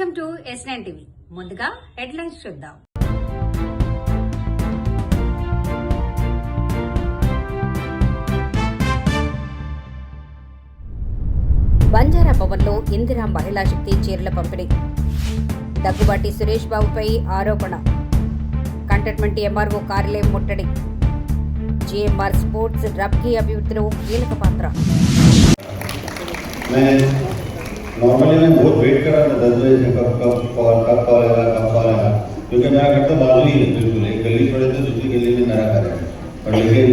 Welcome to S9 TV. ముందుగా headlines చూద్దాం. బంజారా భవన్లో ఇందిరా మహిళా శక్తి చీరల పంపిణీ. దగ్గుబాటి సురేష్ బాబుపై ఆరోపణ. కంటోన్మెంట్ ఎంఆర్ఓ కార్యాలయం ముట్టడి. జీఎంఆర్ స్పోర్ట్స్ రబ్కి అభివృద్ధిలో కీలక పాత్ర. नॉर्मली मैं बहुत वेट कर रहा था 10 बजे से कब कॉल आएगा क्योंकि मेरा घर तो बाजू ही है, बिल्कुल एक गली पड़े थे, दूसरी गली में मेरा घर है। और लेकिन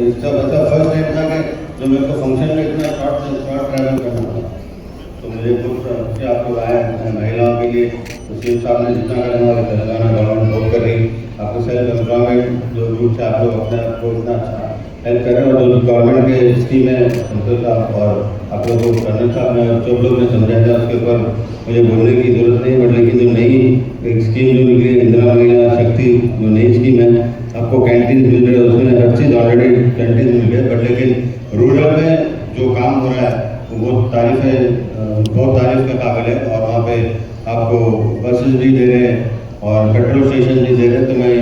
इसका मतलब फर्स्ट टाइम था कि जो मेरे को फंक्शन में इतना शॉर्ट ट्रैवल करना था, तो मुझे कुछ से आपको आया महिलाओं के लिए सीएम साहब ने जितना करना है तेलंगाना गवर्नमेंट बहुत कर रही। आपको सेल्फ एम्प्लॉयमेंट जो रूट से आप लोग अपने आप को इतना अच्छा हेल्प करें और जो गवर्नमेंट के स्कीम है संतोष साहब और आप लोग को कर्नल साहब ने सब लोग ने समझाया था, उसके ऊपर मुझे बोलने की जरूरत नहीं। बट लेकिन जो नई एक स्कीम जो निकली इंदिरा महिला शक्ति जो नई स्कीम है, आपको कैंटीन मिल रहे हैं, उसमें हर चीज़ ऑलरेडी कैंटीन मिल गए। बट लेकिन रूरल में जो काम हो रहा है वो बहुत तारीफ का काबिल है। और वहाँ पे आपको बसेस भी दे रहे हैं और पेट्रोल स्टेशन भी दे रहे हैं। तो मैं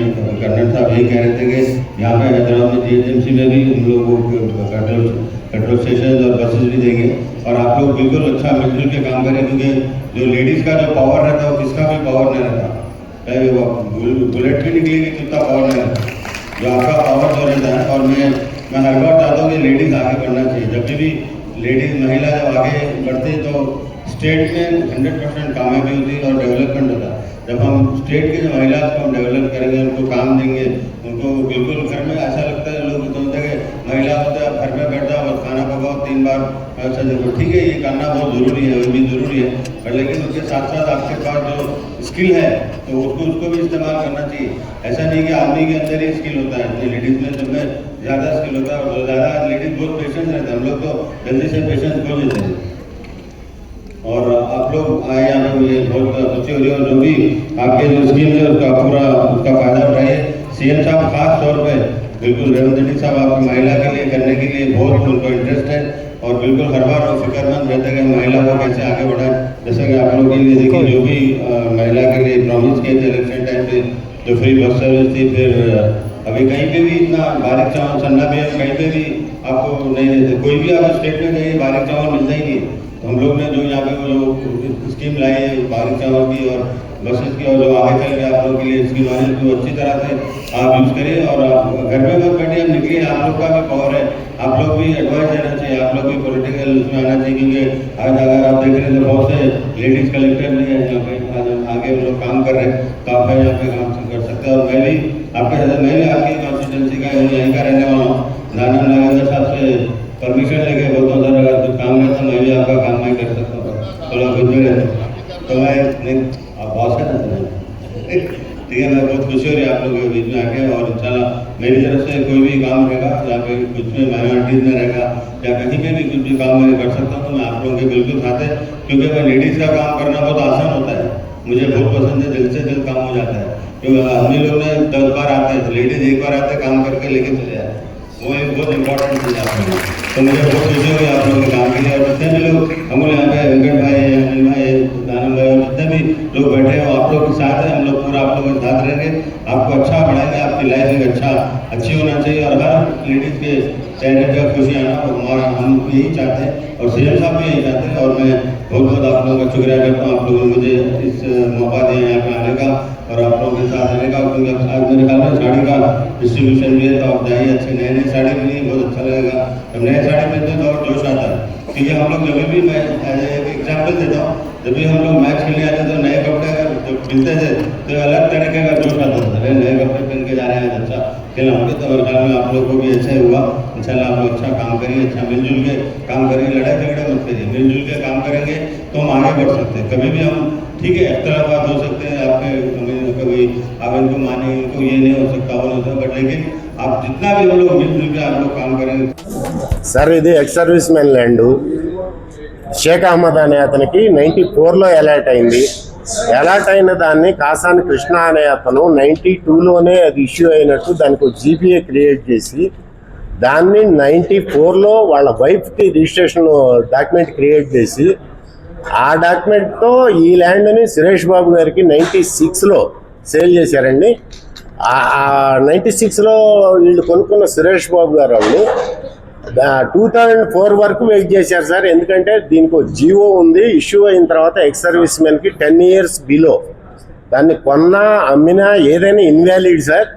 कर्नल साहब यही कह रहे थे कि यहाँ पे हैदराबाद में जीएचएमसी में भी हम लोग को पेट्रोल स्टेशन और बसेस भी देंगे। और आप लोग बिल्कुल अच्छा मिलजुल के काम करें, क्योंकि जो लेडीज़ का जो पावर रहता है वो किसका भी पावर नहीं रहता। चाहे वो बुलेट भी निकलेगी तो उतना पावर नहीं रहता, जो आपका पावर जो रहता है। और मैं हर बार चाहता हूँ कि लेडीज़ आगे बढ़ना चाहिए। जब भी लेडीज़ महिला जब आगे बढ़ती है तो स्टेट में 100% कामयाबी होती है और डेवलपमेंट होता है। जब हम स्टेट की जो महिला को हम डेवलप करेंगे, उनको काम देंगे, उनको बिल्कुल घर में ऐसा लगता है, लोग सोचते हैं कि महिला होता है घर में बैठ जाओ और खाना पकाओ 3 बार ऐसा देखो, ठीक है ये करना बहुत ज़रूरी है, वो भी ज़रूरी है। पर लेकिन उसके साथ साथ आपके पास जो स्किल है तो उसको भी इस्तेमाल करना चाहिए। ऐसा नहीं कि आदमी के अंदर ही स्किल होता है, लेडीज़ में सब में ज़्यादा स्किल होता है। और ज़्यादा लेडीज़ बहुत पेशेंस रहते हैं, हम लोग तो जल्दी से पेशेंस खो देते हैं। और आप लोग आए यहाँ पे, मुझे बहुत खुशी हो रही है। और जो भी आपके जो स्कीम है उसका फ़ायदा उठाइए। सीएम साहब खास तौर पे बिल्कुल रेवंत रेड्डी साहब आपकी महिला के लिए करने के लिए बहुत उनको इंटरेस्ट है और बिल्कुल हर बार वो फिक्रमंद रहते हैं कि महिला को कैसे आगे बढ़ाएं। जैसे कि आप लोगों के लिए देखिए जो भी महिला के लिए प्रॉमिस किए थे इलेक्शन टाइम पे, जो फ्री बस सर्विस थी, फिर अभी कहीं पे भी इतना बारीक चावल सन्ना भी कहीं पे भी आपको नहीं देते, कोई भी आप स्टेट में गए बारीक चावल मिलता ही नहीं। तो हम लोग ने जो यहाँ पे वो जो स्कीम लाई है बारीक चावल की और बसेस की, और जो आगे चल के आप लोगों के लिए स्कीम आने को अच्छी तरह से आप यूज़ करिए। और आप घर में मत बैठिए, हम निकलिए, आप लोग का भी पावर है, आप लोग भी एडवाइस देना चाहिए, आप लोग भी पॉलिटिकल उसमें आना चाहिए। क्योंकि आज अगर आप देख रहे हैं तो बहुत से लेडीज़ कलेक्टर भी है यहाँ पे, आगे हम लोग काम कर रहे हैं, तो आप यहाँ पे काम कर सकते हैं। और मैं भी आपके साथ, मैं भी आपकी कॉन्स्टिट्यूंसी का यहीं का रहने वाला हूँ। नाना नागेंद्र साहब से परमिशन लेके बोलता हूँ, सर अगर कुछ काम है तो मैं भी आपका काम नहीं कर सकता हूँ, थोड़ा कुछ भी रहता तो मैं नहीं, आप बहुत है ना ठीक है। मैं बहुत खुशी हो रही है आप लोगों के बीच में आके। और इंशाल्लाह मेरी तरफ से कोई भी काम रहेगा या फिर कुछ भी माइनॉरिटीज़ में रहेगा या कहीं पे भी कुछ भी काम मैं कर सकता हूँ तो मैं आप लोगों के बिल्कुल साथ है। क्योंकि मैं लेडीज़ का काम करना बहुत आसान होता है, मुझे बहुत पसंद है, दिल से दिल काम हो जाता है। क्योंकि आदमी लोग ने 10 बार आते हैं, लेडीज़ एक बार आते काम करके लेके चले जाते हैं, वो एक बहुत इंपॉर्टेंट चीज़ है। तो मुझे बहुत खुशी हुई आप लोगों के काम के लिए। और जितने भी लोग हम लोग यहाँ पे वेंकट भाई, अनिल भाई, दानव भाई और जितने भी लोग बैठे हैं आप लोग के साथ हैं, हम लोग पूरा आप लोगों के साथ रहेंगे, आपको अच्छा बढ़ाएंगे, आपकी लाइफ एक अच्छी होना चाहिए। और हर लेडीज़ के चेहरे पर खुशी आना और हमारा हम यही चाहते हैं और सीएम साहब भी यही चाहते हैं। और मैं बहुत बहुत आप लोगों का शुक्रिया करता हूँ, आप लोगों ने मुझे इस मौका दिया यहाँ पे आने का और आप लोगों के साथ रहने का। क्योंकि आज मेरे ख्याल में साड़ी का डिस्ट्रीब्यूशन भी है, तो आप जाइए, अच्छे नए नए साड़ी मिली, बहुत अच्छा लगेगा। जब नए साड़ी मिलते हैं तो और जोश आता है। क्योंकि हम लोग जब भी, मैं एक एग्जाम्पल देता हूँ, जब भी हम लोग मैच खेलने आते तो नए कपड़े अगर जब मिलते थे तो अलग तरीके का जोश आता था, नए कपड़े पहन के जा रहे हैं, अच्छा खेलना होंगे। तो मेरे ख्याल में आप लोग को भी अच्छा ही हुआ। इंशाल्लाह आप लोग अच्छा काम करिए, अच्छा मिलजुल के काम करिए, लड़ाई झगड़े मत करिए, मिलजुल के काम करेंगे तो हम आगे बढ़ सकते हैं। कभी भी हम ठीक है अख्तलाफात हो सकते हैं, आपके कभी आप इनको माने, इनको ये नहीं हो सकता, वो नहीं हो सकता, बट लेकिन आप जितना भी हम लोग मिलजुल के आप लोग काम करेंगे। సార్ ఇది ex servicemen land. Sheikh Ahmed అనే అతనికి 94లో అలాట్ అయింది. అలాట్ అయిన దాన్ని కాసాని కృష్ణ అనే అతను 92లోనే అది ఇష్యూ అయినట్టు దానికి ఒక జీపీఏ క్రియేట్ చేసి దాన్ని 94లో వాళ్ళ వైఫ్కి రిజిస్ట్రేషన్ డాక్యుమెంట్ క్రియేట్ చేసి ఆ డాక్యుమెంట్తో ఈ ల్యాండ్ని సురేష్ బాబు గారికి 96లో సేల్ చేశారండి. 96లో వీళ్ళు కొనుక్కున్న సురేష్ బాబు గారు వాళ్ళు 2004 వరకు వెయిట్ చేశారు సార్. ఎందుకంటే దీనికి జియో ఉంది, ఇష్యూ అయిన తర్వాత ఎక్స్ సర్వీస్ మెన్కి 10 years బిలో దాన్ని కొన్నా అమ్మినా ఏదైనా ఇన్వాలిడ్ సార్.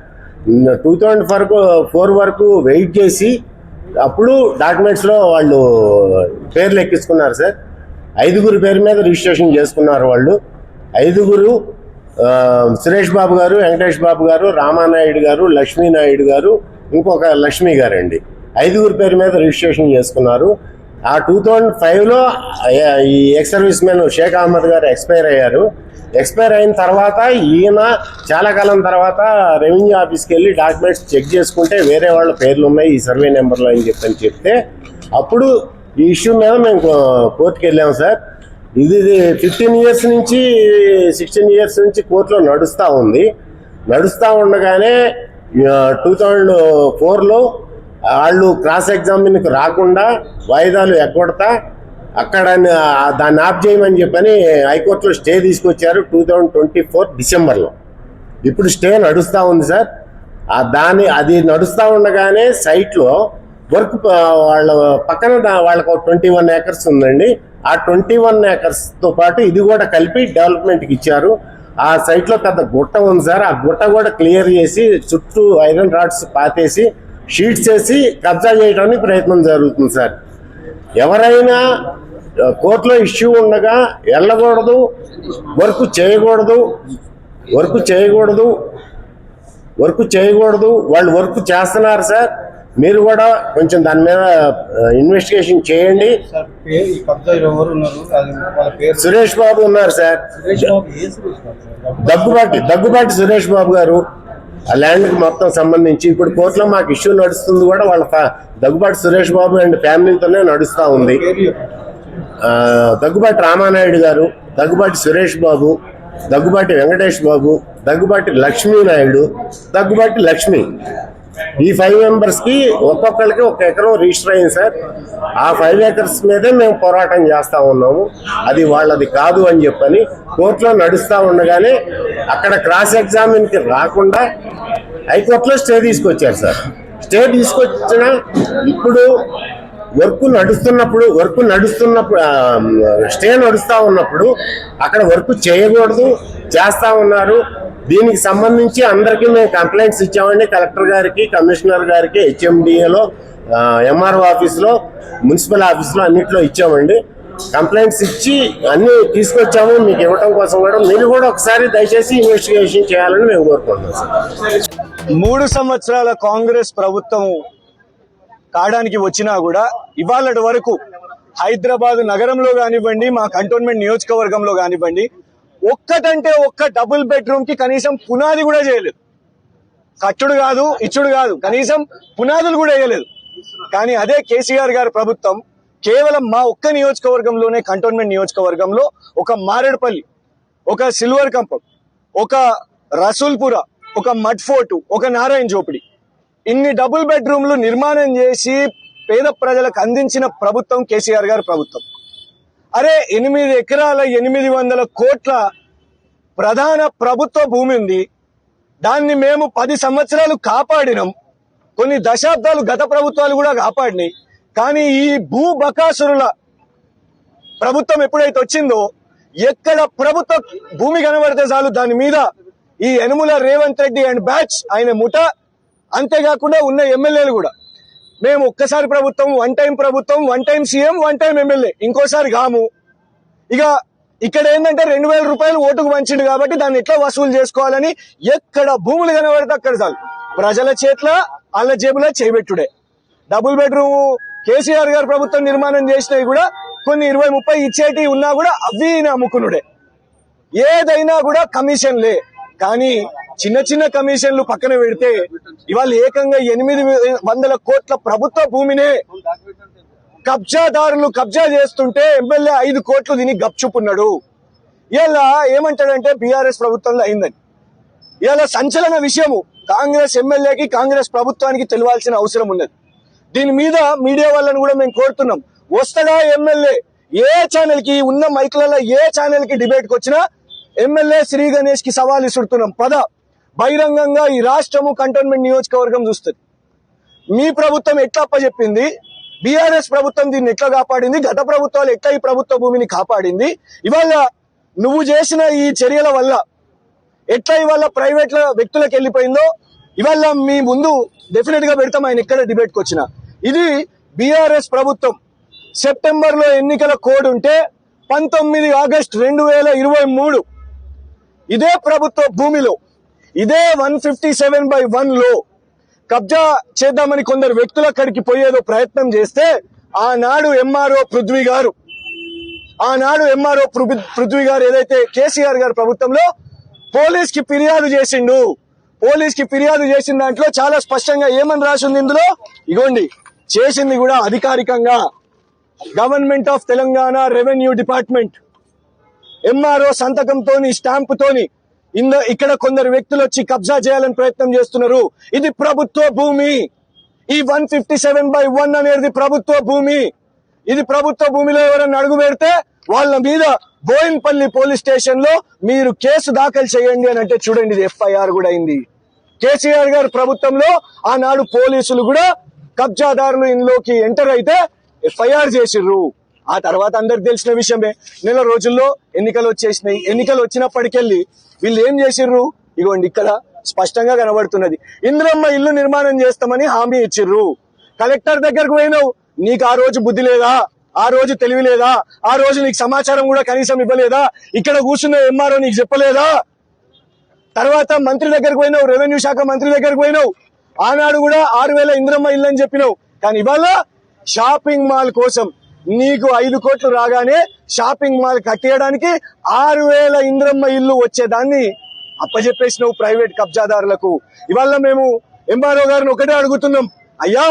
2004 వరకు వెయిట్ చేసి అప్పుడు డాక్యుమెంట్స్లో వాళ్ళు పేర్లు ఎక్కించుకున్నారు సార్. 5 పేరు మీద రిజిస్ట్రేషన్ చేసుకున్నారు వాళ్ళు. 5 సురేష్ బాబు గారు, వెంకటేష్ బాబు గారు, రామానాయుడు గారు, లక్ష్మీనాయుడు గారు, ఇంకొక లక్ష్మి గారండి. 5 పేరు మీద రిజిస్ట్రేషన్ చేసుకున్నారు. ఆ 2005లో ఈ ex servicemen Sheikh Ahmed గారు ఎక్స్పైర్ అయ్యారు. ఎక్స్పైర్ అయిన తర్వాత ఈయన చాలా కాలం తర్వాత రెవెన్యూ ఆఫీస్కి వెళ్ళి డాక్యుమెంట్స్ చెక్ చేసుకుంటే వేరే వాళ్ళ పేర్లు ఉన్నాయి ఈ సర్వే నెంబర్లో అని చెప్తే అప్పుడు ఈ ఇష్యూ మీద మేము కోర్టుకి వెళ్ళాము సార్. ఇది 15 years నుంచి 16 years నుంచి కోర్టులో నడుస్తూ ఉండగానే 2004లో వాళ్ళు క్రాస్ ఎగ్జామిన్కి రాకుండా వాయిదాలు ఎగ్గొడతా అక్కడ దాన్ని ఆఫ్ చేయమని చెప్పని హైకోర్టులో స్టే తీసుకొచ్చారు 2024 డిసెంబర్లో. ఇప్పుడు స్టే నడుస్తూ ఉంది సార్. అది నడుస్తూ ఉండగానే సైట్లో వర్క్ వాళ్ళ పక్కన వాళ్ళకు 21 acres ఉందండి. ఆ 21 acresతో పాటు ఇది కూడా కలిపి డెవలప్మెంట్కి ఇచ్చారు. ఆ సైట్లో పెద్ద గుట్ట ఉంది సార్. ఆ గుట్ట కూడా క్లియర్ చేసి చుట్టూ ఐరన్ రాడ్స్ పాతేసి షీట్స్ వేసి కబ్జా చేయడానికి ప్రయత్నం జరుగుతుంది సార్. ఎవరైనా కోర్టులో ఇష్యూ ఉండగా వెళ్ళకూడదు, వర్క్ చేయకూడదు. వాళ్ళు వర్క్ చేస్తున్నారు సార్. మీరు కూడా కొంచెం దాని మీద ఇన్వెస్టిగేషన్ చేయండి. సురేష్ బాబు ఉన్నారు సార్. దగ్గుబాటి సురేష్ బాబు గారు ఆ ల్యాండ్కి మొత్తం సంబంధించి ఇప్పుడు కోర్టులో మాకు ఇష్యూ నడుస్తుంది కూడా వాళ్ళ దగ్గుబాటి సురేష్ బాబు అండ్ ఫ్యామిలీతోనే నడుస్తూ ఉంది. దగ్గుబాటి రామానాయుడు గారు, దగ్గుబాటి సురేష్ బాబు, దగ్గుబాటి వెంకటేష్ బాబు, దగ్గుబాటి లక్ష్మీనాయుడు, దగ్గుబాటి లక్ష్మి, ఈ 5 members ఒక్కొక్కరికి 1 ఎకరం రిజిస్టర్ అయింది సార్. ఆ 5 acres మీదే మేము పోరాటం చేస్తూ ఉన్నాము. అది వాళ్ళది కాదు అని చెప్పని కోర్టులో నడుస్తూ ఉండగానే అక్కడ క్రాస్ ఎగ్జామిన్కి రాకుండా హైకోర్టులో స్టే తీసుకొచ్చారు సార్. స్టే తీసుకొచ్చిన ఇప్పుడు వర్క్ నడుస్తున్నప్పుడు స్టే నడుస్తూ ఉన్నప్పుడు అక్కడ వర్క్ చేయకూడదు చేస్తూ ఉన్నారు. దీనికి సంబంధించి అందరికీ మేము కంప్లైంట్స్ ఇచ్చామండి. కలెక్టర్ గారికి, కమిషనర్ గారికి, హెచ్ఎండిఏలో, ఎంఆర్ఓ ఆఫీస్లో, మున్సిపల్ ఆఫీస్లో అన్నింటిలో ఇచ్చామండి. కంప్లైంట్స్ ఇచ్చి అన్నీ తీసుకొచ్చాము. మీకు ఇవ్వటం కోసం కూడా మీరు కూడా ఒకసారి దయచేసి ఇన్వెస్టిగేషన్ చేయాలని మేము కోరుకుంటున్నాం సార్. 3 సంవత్సరాల కాంగ్రెస్ ప్రభుత్వం కావడానికి వచ్చినా కూడా ఇవాళటి వరకు హైదరాబాద్ నగరంలో కానివ్వండి, మా కంటోన్మెంట్ నియోజకవర్గంలో కానివ్వండి, ఒక్కటంటే ఒక్క డబుల్ బెడ్రూమ్ కి కనీసం పునాది కూడా చేయలేదు. కట్టుడు కాదు, ఇచ్చుడు కాదు, కనీసం పునాదులు కూడా వేయలేదు. కానీ అదే కేసీఆర్ గారి ప్రభుత్వం కేవలం మా ఒక్క నియోజకవర్గంలోనే, కంటోన్మెంట్ నియోజకవర్గంలో ఒక మారేడుపల్లి, ఒక సిల్వర్ కంపం, ఒక రసూల్పుర, ఒక మడ్ ఫోర్టు, ఒక నారాయణ జోపిడి, ఇన్ని డబుల్ బెడ్రూమ్లు నిర్మాణం చేసి పేద ప్రజలకు అందించిన ప్రభుత్వం కేసీఆర్ గారి ప్రభుత్వం. అరే 8 ఎకరాల 800 కోట్ల ప్రధాన ప్రభుత్వ భూమి ఉంది. దాన్ని మేము 10 సంవత్సరాలు కాపాడినాం. కొన్ని దశాబ్దాలు గత ప్రభుత్వాలు కూడా కాపాడినాయి. కానీ ఈ భూ బకాసురుల ప్రభుత్వం ఎప్పుడైతే వచ్చిందో ఎక్కడ ప్రభుత్వ భూమి కనబడితే చాలు దాని మీద ఈ యనుమల రేవంత్ రెడ్డి అండ్ బ్యాచ్ ఆయన ముఠ, అంతేకాకుండా ఉన్న ఎమ్మెల్యేలు కూడా మేము ఒక్కసారి ప్రభుత్వం, 1 time ప్రభుత్వం, 1 time సీఎం, 1 time ఎమ్మెల్యే, ఇంకోసారి కాము. ఇక ఇక్కడ ఏంటంటే 2000 రూపాయలు ఓటుకు పంచిండు కాబట్టి దాన్ని ఎట్లా వసూలు చేసుకోవాలని ఎక్కడ భూములు కనబడితే అక్కడ చాలు ప్రజల చేతిలో వాళ్ళ జేబులో చేయబెట్టుడే. డబుల్ బెడ్రూమ్ కేసీఆర్ గారు ప్రభుత్వం నిర్మాణం చేసినవి కూడా కొన్ని 20-30 ఇచ్చేటి ఉన్నా కూడా అవి అమ్ముకునుడే. ఏదైనా కూడా కమిషన్లే. కానీ చిన్న చిన్న కమిషన్లు పక్కన పెడితే ఇవాళ ఏకంగా 800 కోట్ల ప్రభుత్వ భూమినే కబ్జాదారులు కబ్జా చేస్తుంటే ఎమ్మెల్యే 5 కోట్లు దీన్ని గప్చుపున్నాడు. ఇలా ఏమంటాడంటే బీఆర్ఎస్ ప్రభుత్వంలో అయిందని. ఇలా సంచలన విషయము కాంగ్రెస్ ఎమ్మెల్యేకి, కాంగ్రెస్ ప్రభుత్వానికి తెలియాల్సిన అవసరం ఉన్నది. దీని మీద మీడియా వాళ్ళని కూడా మేము కోరుతున్నాం, వస్తాడా ఎమ్మెల్యే ఏ ఛానల్ కి ఉన్న మైక్లలో ఏ ఛానల్ కి డిబేట్ కి వచ్చినా ఎమ్మెల్యే శ్రీ గణేష్ కి సవాల్ ఇస్తున్నాం. బహిరంగంగా ఈ రాష్ట్రము కంటోన్మెంట్ నియోజకవర్గం చూస్తుంది. మీ ప్రభుత్వం ఎట్లా అప్పచెప్పింది, బీఆర్ఎస్ ప్రభుత్వం దీన్ని ఎట్లా కాపాడింది, గత ప్రభుత్వాలు ఎట్లా ఈ ప్రభుత్వ భూమిని కాపాడింది, ఇవాళ నువ్వు చేసిన ఈ చర్యల వల్ల ఎట్లా ఇవాళ ప్రైవేట్ వ్యక్తులకు వెళ్ళిపోయిందో ఇవాళ మీ ముందు డెఫినెట్ గా పెడతాం. ఆయన ఎక్కడ డిబేట్ కి వచ్చినా ఇది బీఆర్ఎస్ ప్రభుత్వం సెప్టెంబర్ లో ఎన్నికల కోడ్ ఉంటే 19 ఆగస్టు 2023 ఇదే ప్రభుత్వ భూమిలో ఇదే 157/1 లో కబ్జా చేద్దామని కొందరు వ్యక్తుల అక్కడికి పోయేదో ప్రయత్నం చేస్తే ఆనాడు ఎంఆర్ఓ పృథ్వీ గారు ఏదైతే కేసీఆర్ గారి ప్రభుత్వంలో పోలీస్ కి ఫిర్యాదు చేసిన దాంట్లో చాలా స్పష్టంగా ఏమని రాసింది ఇందులో, ఇగోండి చేసింది కూడా అధికారికంగా government of Telangana revenue department MRO సంతకంతోని స్టాంపుతోని ఇక్కడ కొందరు వ్యక్తులు వచ్చి కబ్జా చేయాలని ప్రయత్నం చేస్తున్నారు. ఇది ప్రభుత్వ భూమి. ఈ 157/1 అనేది ప్రభుత్వ భూమి. ఇది ప్రభుత్వ భూమిలో ఎవరైనా అడుగు పెడితే వాళ్ళ మీద బోయిన్పల్లి పోలీస్ స్టేషన్ లో మీరు కేసు దాఖలు చేయండి అని అంటే చూడండి, ఇది ఎఫ్ఐఆర్ కూడా అయింది. కేసీఆర్ గారి ప్రభుత్వంలో ఆనాడు పోలీసులు కూడా కబ్జాదారులు ఇందులోకి ఎంటర్ అయితే ఎఫ్ఐఆర్ చేసిర్రు. ఆ తర్వాత అందరికి తెలిసిన విషయమే. నెల రోజుల్లో ఎన్నికలు వచ్చేసినాయి. ఎన్నికలు వచ్చినప్పటికెళ్ళి వీళ్ళు ఏం చేసిర్రు, ఇగోండి ఇక్కడ స్పష్టంగా కనబడుతున్నది. ఇందిరమ్మ ఇల్లు నిర్మాణం చేస్తామని హామీ ఇచ్చిర్రు. కలెక్టర్ దగ్గరకు పోయినావు, నీకు ఆ రోజు బుద్ధి లేదా, ఆ రోజు తెలివి లేదా, ఆ రోజు నీకు సమాచారం కూడా కనీసం ఇవ్వలేదా, ఇక్కడ కూర్చున్న ఎంఆర్ఓ నీకు చెప్పలేదా? తర్వాత మంత్రి దగ్గరకు పోయినావు, రెవెన్యూ శాఖ మంత్రి దగ్గరకు పోయినావు, ఆనాడు కూడా 6,000 ఇందిరమ్మ ఇల్లు అని చెప్పినావు. కానీ ఇవాళ షాపింగ్ మాల్ కోసం నీకు 5 కోట్లు రాగానే షాపింగ్ మాల్ కట్టేయడానికి 6,000 ఇందిరమ్మ ఇల్లు వచ్చేదాన్ని అప్పచెప్పేసినావు ప్రైవేట్ కబ్జాదారులకు. ఇవాళ మేము ఎంఆర్ఓ గారిని ఒకటే అడుగుతున్నాం, అయ్యా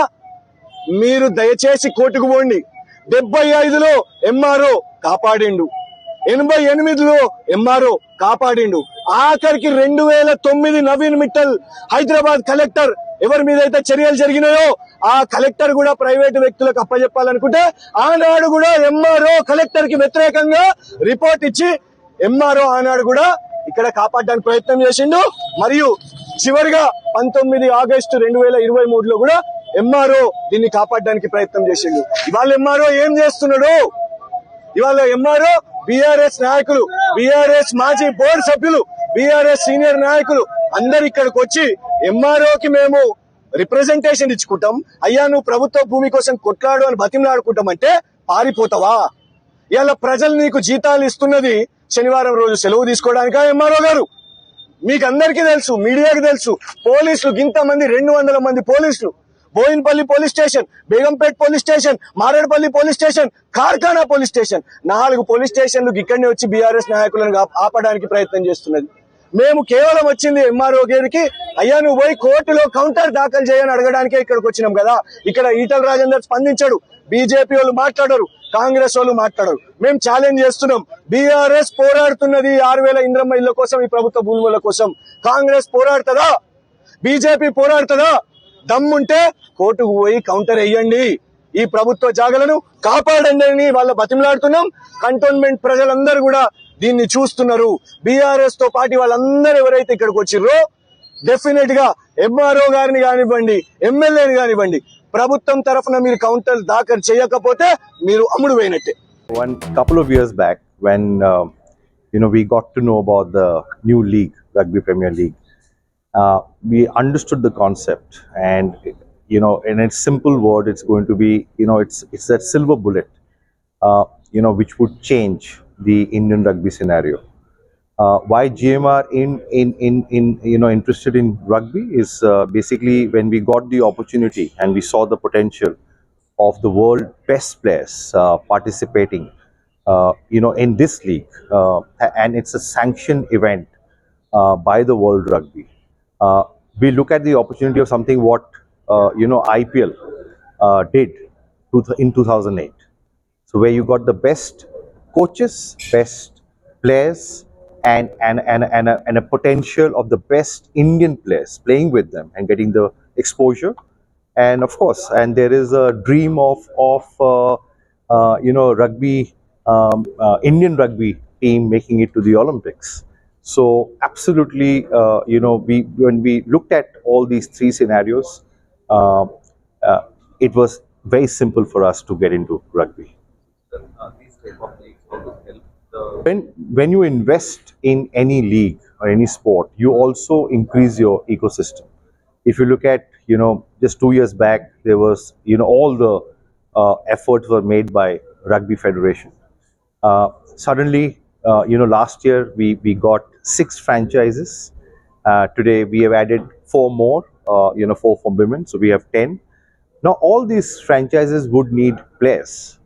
మీరు దయచేసి కోర్టుకు పోండి. 75లో ఎంఆర్ఓ కాపాడిండు, 88లో ఎంఆర్ఓ కాపాడిండు, ఆఖరికి 2009 నవీన్ మిట్టల్ హైదరాబాద్ కలెక్టర్ ఎవరి మీద అయితే చర్యలు జరిగినాయో ఆ కలెక్టర్ కూడా ప్రైవేటు వ్యక్తులకు అప్పచెప్పాలనుకుంటే ఆనాడు కూడా ఎంఆర్ఓ కలెక్టర్ కి వ్యతిరేకంగా రిపోర్ట్ ఇచ్చి ఎంఆర్ఓ ఆనాడు కూడా ఇక్కడ కాపాడడానికి ప్రయత్నం చేసిండు. మరియు చివరిగా 19 ఆగస్టు 2023లో కూడా ఎంఆర్ఓ దీన్ని కాపాడడానికి ప్రయత్నం చేసిండు. ఇవాళ ఎంఆర్ఓ ఏం చేస్తున్నాడు? ఇవాళ ఎంఆర్ఓ బీఆర్ఎస్ నాయకులు, బీఆర్ఎస్ మాజీ బోర్డు సభ్యులు, బీఆర్ఎస్ సీనియర్ నాయకులు అందరు ఇక్కడికి వచ్చి ఎంఆర్ఓకి మేము రిప్రజెంటేషన్ ఇచ్చుకుంటాం, అయ్యా నువ్వు ప్రభుత్వ భూమి కోసం కొట్లాడు అని బతిమలాడుకుంటామంటే పారిపోతావా? ఇవాళ ప్రజలు నీకు జీతాలు ఇస్తున్నది శనివారం రోజు సెలవు తీసుకోవడానికా ఎంఆర్ఓ గారు? మీకు అందరికీ తెలుసు, మీడియాకి తెలుసు. పోలీసులు ఇంతమంది 200 మంది పోలీసులు, Boinpally police station, Begumpet police station, Marredpally police station, Karkhana police station, 4 police స్టేషన్లకు ఇక్కడనే వచ్చి బీఆర్ఎస్ నాయకులను ఆపడానికి ప్రయత్నం చేస్తున్నది. మేము కేవలం వచ్చింది ఎంఆర్ఓ గారికి, అయ్యా నువ్వు పోయి కోర్టులో కౌంటర్ దాఖలు చేయని అడగడానికే ఇక్కడికి వచ్చినాం కదా. ఇక్కడ ఈటల రాజేందర్ స్పందించాడు, బీజేపీ వాళ్ళు మాట్లాడరు, కాంగ్రెస్ వాళ్ళు మాట్లాడరు. మేము ఛాలెంజ్ చేస్తున్నాం, బీఆర్ఎస్ పోరాడుతున్నది 6,000 ఇంద్రమ్మ ఇళ్ల కోసం, ఈ ప్రభుత్వ భూముల కోసం. కాంగ్రెస్ పోరాడుతుందా? బీజేపీ పోరాడుతుందా? దమ్ముంటే కోర్టుకు పోయి కౌంటర్ వేయండి, ఈ ప్రభుత్వ జాగలను కాపాడండి అని వాళ్ళ బతిమలాడుతున్నాం. కంటోన్మెంట్ ప్రజలందరూ కూడా దీన్ని చూస్తున్నారు. బీఆర్ఎస్ తో పాటు వాళ్ళందరూ ఎవరైతే ఇక్కడికి వచ్చిర్రో డెఫినెట్ గా ఎంఆర్ఓ గారిని కానివ్వండి, ఎమ్మెల్యేని కానివ్వండి, ప్రభుత్వం తరఫున మీరు కౌంటర్ దాఖలు చేయకపోతే మీరు అమ్ముడు పోయినట్టే. One couple of years back, when we got to know about the new league, Rugby Premier League, we understood the concept, and in a simple word, it's going to be it's that silver bullet, which would change the Indian rugby scenario. Why GMR interested in rugby is basically when we got the opportunity and we saw the potential of the world best players participating in this league, and it's a sanctioned event by the World Rugby. We look at the opportunity of something what IPL did in 2008. So where you got the best coaches, best players, and a potential of the best Indian players playing with them and getting the exposure. And of course, and there is a dream of rugby Indian rugby team making it to the Olympics. So absolutely, when we looked at all these three scenarios, uh, uh, it was very simple for us to get into rugby. When you invest in any league or any sport, you also increase your ecosystem. If you look at, just 2 years back, there was, all the efforts were made by Rugby Federation. Suddenly, last year we got 6 franchises. Today we have added 4 more, 4 for women, so we have 10. Now all these franchises would need players,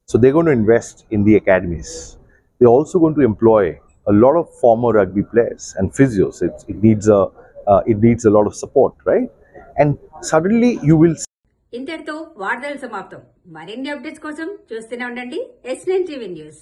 so they're going to invest in the academies. They're also going to employ a lot of former rugby players and physios. It needs a lot of support, right? And suddenly you will ఇంతటితో వార్తలు సమాప్తం. మరిన్ని updates కోసం చూస్తూనే ఉండండి S9 TV news.